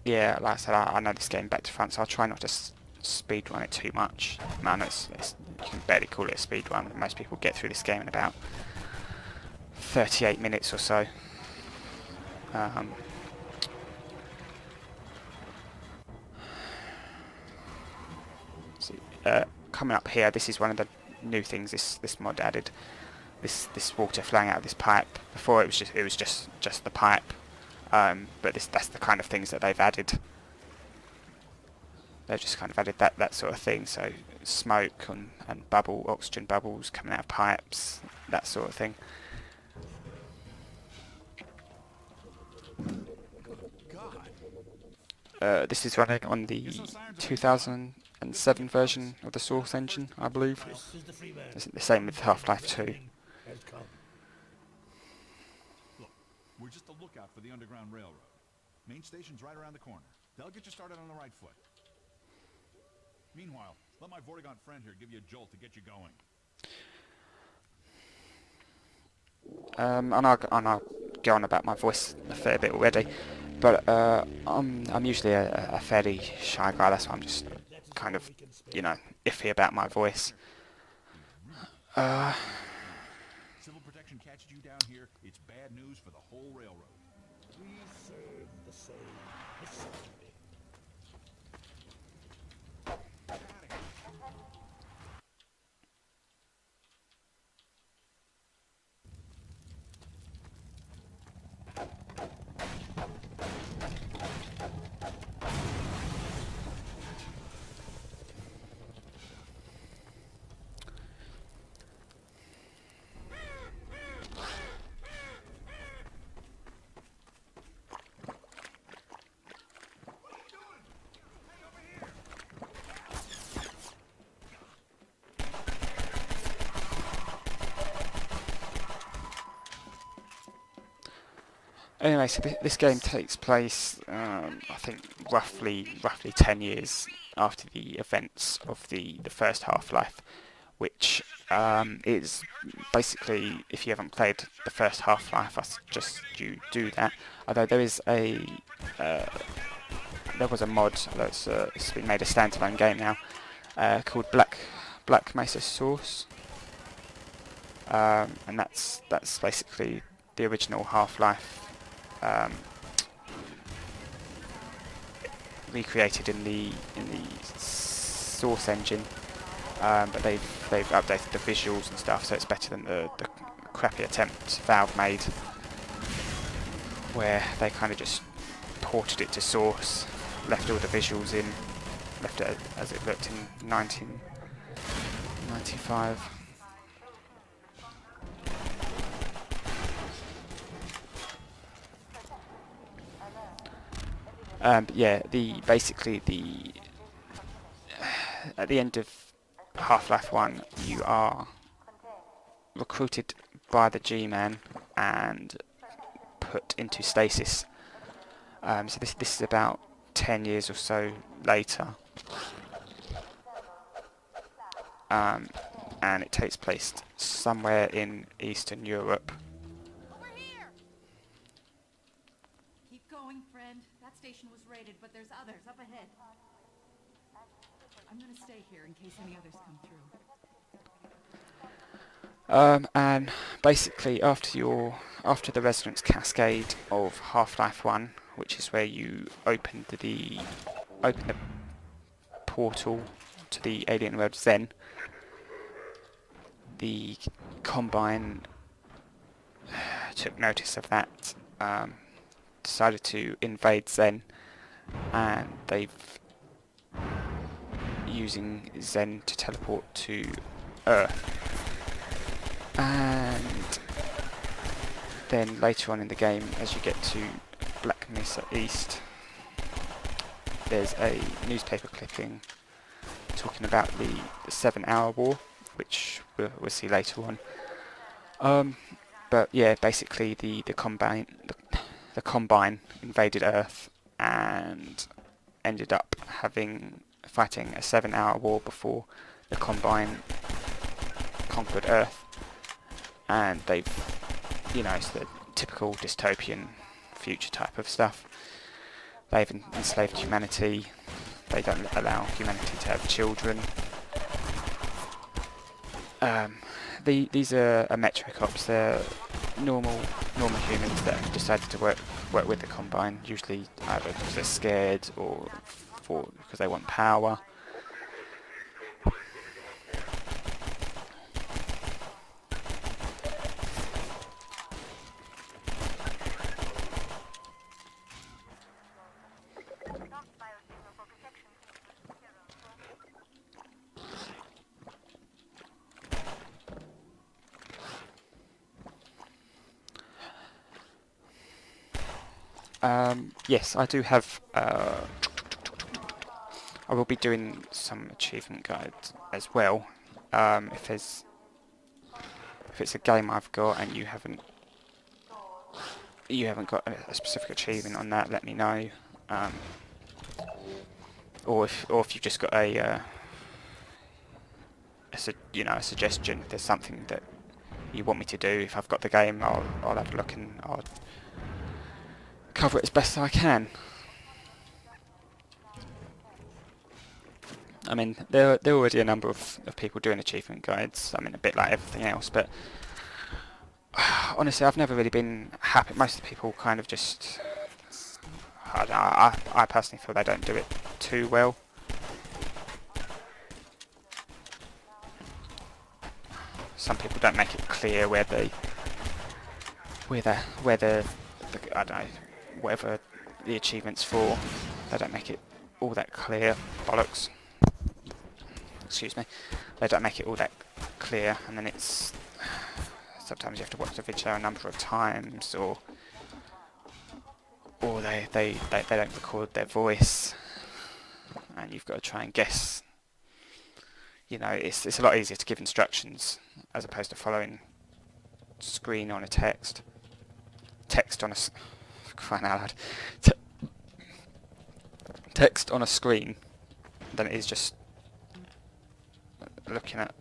Yeah, like I said, I know this game back to front, so I'll try not to speed run it too much. Man, you can barely call it a speed run. Most people get through this game in about 38 minutes or so. Um, so, coming up here, this is one of the new things this mod added. This water flowing out of this pipe. Before it was just the pipe, but that's the kind of things that they've added. They've just kind of added that sort of thing. So smoke and oxygen bubbles coming out of pipes, that sort of thing. This is running on the 2007 version of the Source engine, I believe. It's the same with Half-Life 2. Look, we're just a lookout for the Underground Railroad. Main station's right around the corner. They'll get you started on the right foot. Meanwhile, let my Vortigaunt friend here give you a jolt to get you going. And I'll go on about my voice a fair bit already, but I'm usually a fairly shy guy. That's why I'm just kind of, iffy about my voice. Civil protection catches you down here, it's bad news for the whole railroad. we serve the same history. Anyway, so this game takes place, I think, roughly 10 years after the events of the first Half-Life, which is basically, if you haven't played the first Half-Life, I suggest you do that. Although there was a mod that's it's been made a standalone game now called Black Mesa Source, and that's basically the original Half-Life. Recreated in the Source engine, but they've updated the visuals and stuff, so it's better than the crappy attempt Valve made, where they kind of just ported it to Source, left all the visuals in, left it as it looked in 1995. But yeah, basically at the end of Half-Life 1, you are recruited by the G-Man and put into stasis. So this is about 10 years or so later, and it takes place somewhere in Eastern Europe. That station was raided, but there's others up ahead. I'm gonna stay here in case any others come through. And basically, after the Resonance Cascade of Half-Life 1, which is where you open the portal to the alien world Zen, the Combine took notice of that. Decided to invade Zen, and they've using Zen to teleport to Earth. And then later on in the game, as you get to Black Mesa East, there's a newspaper clipping talking about the 7-hour war, which we'll see later on. But yeah, basically the Combine invaded Earth and ended up fighting a 7-hour war before the Combine conquered Earth, and it's the typical dystopian future type of stuff, they've enslaved humanity. They don't allow humanity to have children. These are Metro cops. They're normal humans that have decided to work with the Combine. Usually either because they're scared or because they want power. Yes, I do have. I will be doing some achievement guides as well. If it's a game I've got and you haven't got a specific achievement on that, let me know. Or if you've just got a suggestion. If there's something that you want me to do, if I've got the game, I'll have a look and I'll cover it as best I can. I mean, there are already a number of people doing achievement guides. I mean, a bit like everything else, but honestly, I've never really been happy. Most of the people kind of just, I don't know, I personally feel they don't do it too well. Some people don't make it clear where the I don't know, whatever the achievement's for. They don't make it all that clear. Bollocks. Excuse me. They don't make it all that clear, and then it's sometimes you have to watch the video a number of times, or they don't record their voice, and you've got to try and guess. You know, it's a lot easier to give instructions as opposed to following screen on a text on a crying out loud. Text on a screen than it is just looking at.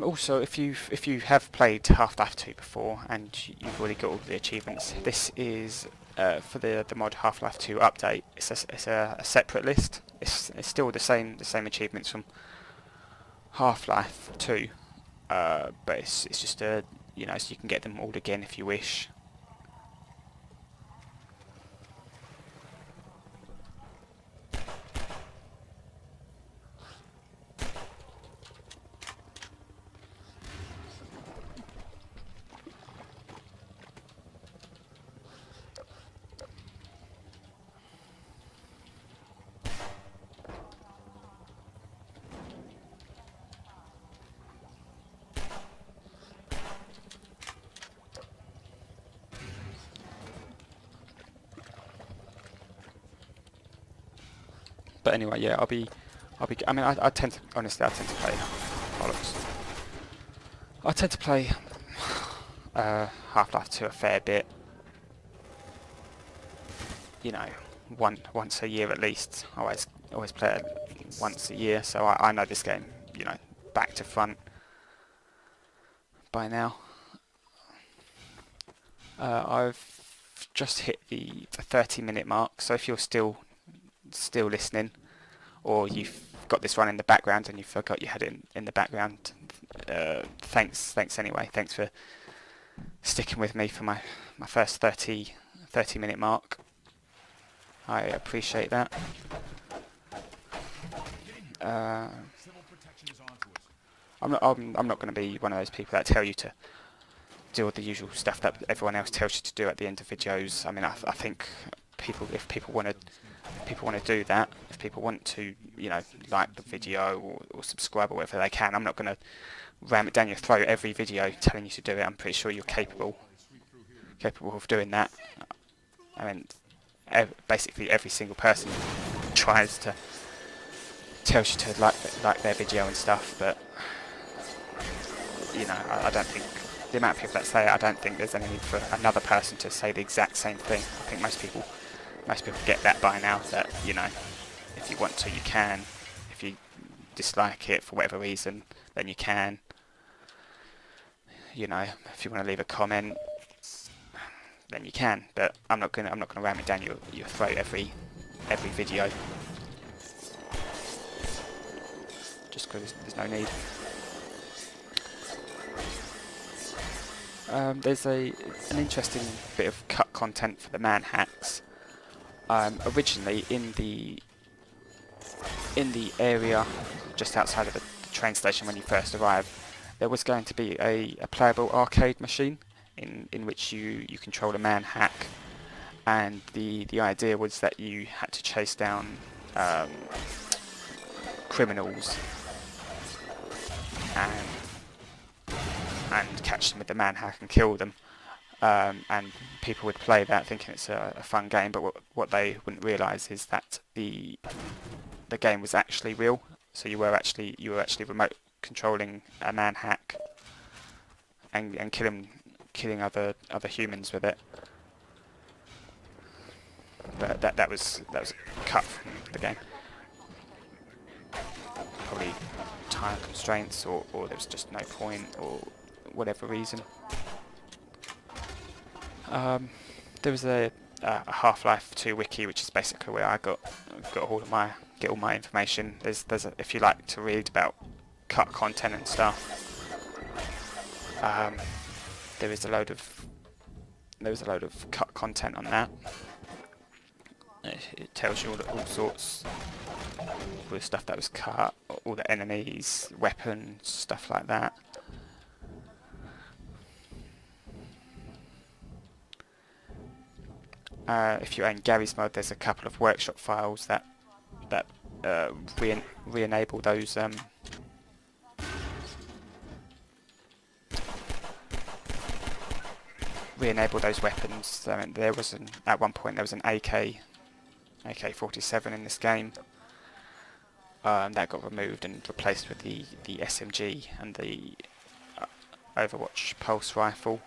Also, if you have played Half-Life 2 before and you've already got all the achievements, this is for the mod Half-Life 2 update. It's a separate list. It's still the same achievements from Half-Life 2, but it's just so you can get them all again if you wish. But anyway, yeah, I'll be. I mean, I tend to play bollocks. I tend to play Half-Life 2 a fair bit. You know, once a year at least. I always play it once a year, so I know this game, back to front by now. I've just hit the 30-minute mark, so if you're still listening, or you've got this one in the background and you forgot you had it in the background, thanks anyway. Thanks for sticking with me for my first 30 30-minute mark. I appreciate that. Civil protection is on to us. I'm not going to be one of those people that tell you to do all the usual stuff that everyone else tells you to do at the end of videos. I mean, I think if people want to do that, if people want to, you know, like the video or subscribe or whatever they can, I'm not going to ram it down your throat every video telling you to do it. I'm pretty sure you're capable of doing that. I mean, basically every single person tries to tells you to like their video and stuff, but you know, I don't think the amount of people that say it, I don't think there's any need for another person to say the exact same thing. I think most people get that by now, that, you know, if you want to, you can. If you dislike it for whatever reason, then you can. You know, if you want to leave a comment, then you can. But I'm not gonna ram it down your throat every video, just because there's no need. There's an interesting bit of cut content for the man hacks. Originally in the area just outside of the train station when you first arrive, there was going to be a playable arcade machine in which you control a man hack, and the idea was that you had to chase down criminals and catch them with the man hack and kill them. And people would play that thinking it's a fun game, but what they wouldn't realise is that the game was actually real. So you were actually remote controlling a man hack and killing other humans with it. But that was cut from the game. Probably time constraints, or there was just no point, or whatever reason. There was a Half-Life 2 wiki, which is basically where I got all my information. There's if you like to read about cut content and stuff, there is a load of cut content on that. It tells you all sorts of the stuff that was cut, all the enemies, weapons, stuff like that. If you're in Gary's mode, there's a couple of workshop files that re-enable those weapons. I mean, at one point there was an AK-47 in this game. That got removed and replaced with the SMG and the Overwatch pulse rifle.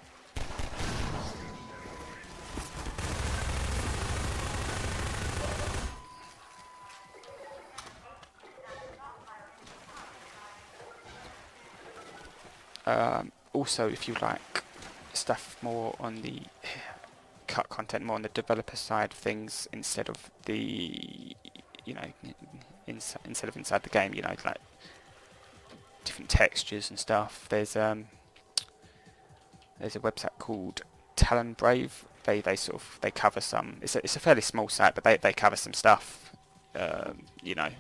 Also, if you like stuff more on the cut content, more on the developer side of things, instead of the, you know, instead of inside the game, you know, like different textures and stuff. There's a website called Talon Brave. They cover some. It's a fairly small site, but they cover some stuff. You know,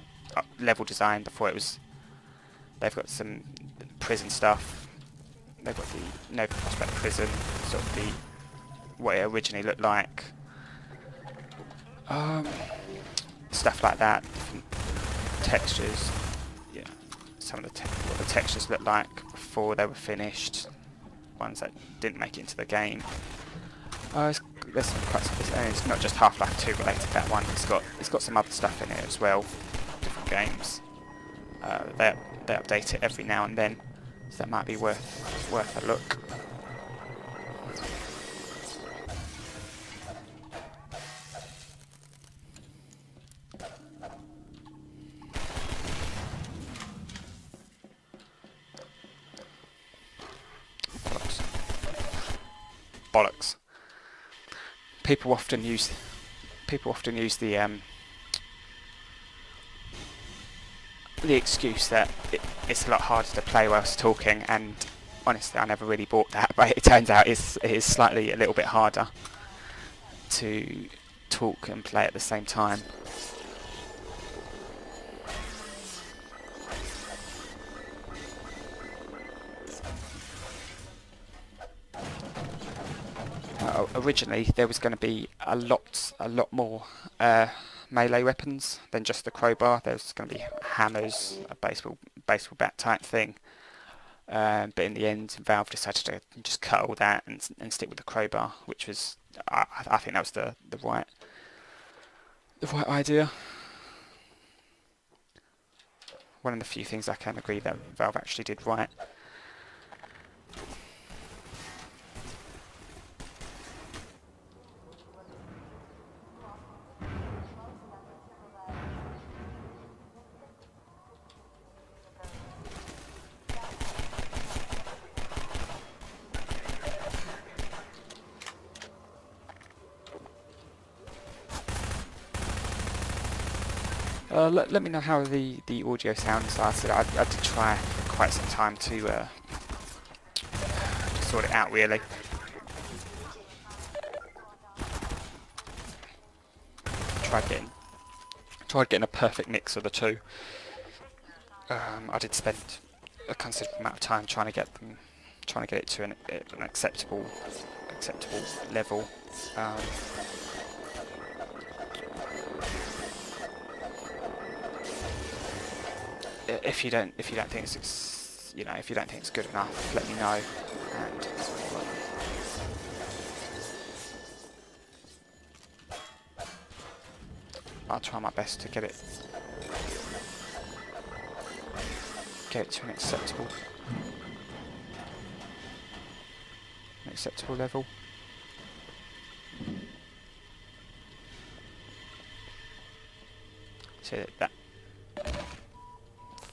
level design before it was. They've got some prison stuff. They've got the Nova Prospect prison, sort of what it originally looked like. Stuff like that, different textures. Yeah, some of what the textures looked like before they were finished. Ones that didn't make it into the game. There's quite some, and it's not just Half-Life 2 related. That one, it's got some other stuff in it as well. Different games. They update it every now and then. So that might be worth a look. Bollocks. People often use the excuse that it's a lot harder to play whilst talking, and honestly I never really bought that, but it turns out it is slightly a little bit harder. to talk and play at the same time. Originally there was going to be a lot more melee weapons than just the crowbar. There was going to be hammers, a baseball bat type thing. But in the end, Valve decided to just cut all that and stick with the crowbar, which was, I think that was the right idea. One of the few things I can agree that Valve actually did right. Let me know how the audio sounds. Like I said, I did try for quite some time to sort it out, really. Tried getting a perfect mix of the two. I did spend a considerable amount of time trying to get it to an acceptable level. If you don't think it's if you don't think it's good enough, let me know, and I'll try my best to get it to an acceptable level. So that.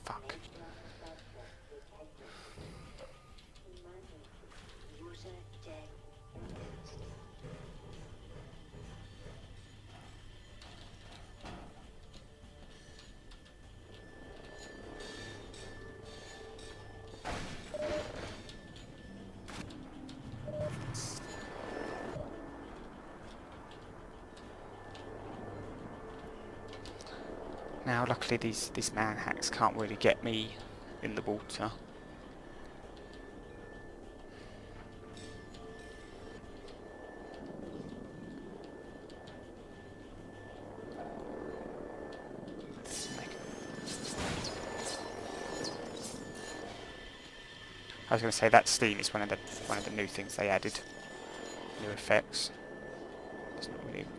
Fuck. Now, luckily, these man hacks can't really get me in the water. I was going to say that steam is one of the new things they added, new effects. It's not really great.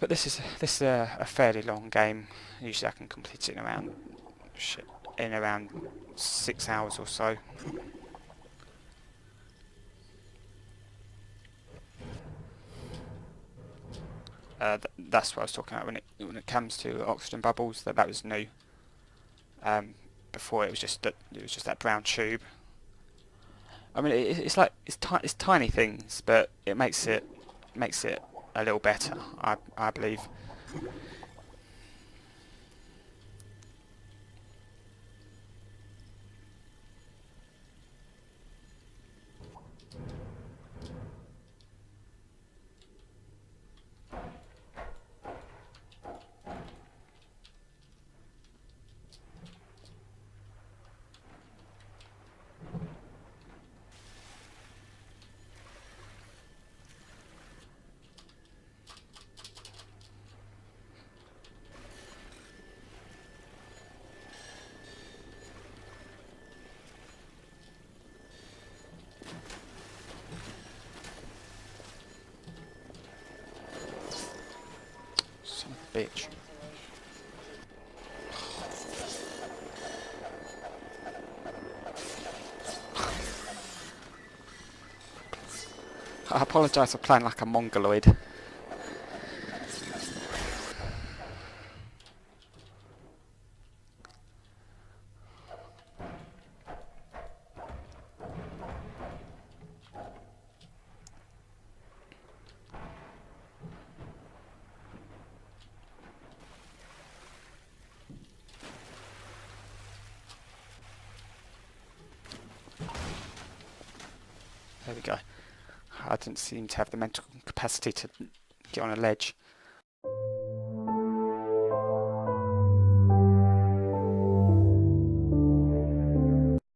But this is a fairly long game. Usually I can complete it in around 6 hours or so. That's what I was talking about when it comes to oxygen bubbles. That was new. Before it was just that brown tube. I mean, it's tiny things, but it makes it a little better, I believe. Bitch. I apologise for playing like a mongoloid. There we go. I didn't seem to have the mental capacity to get on a ledge.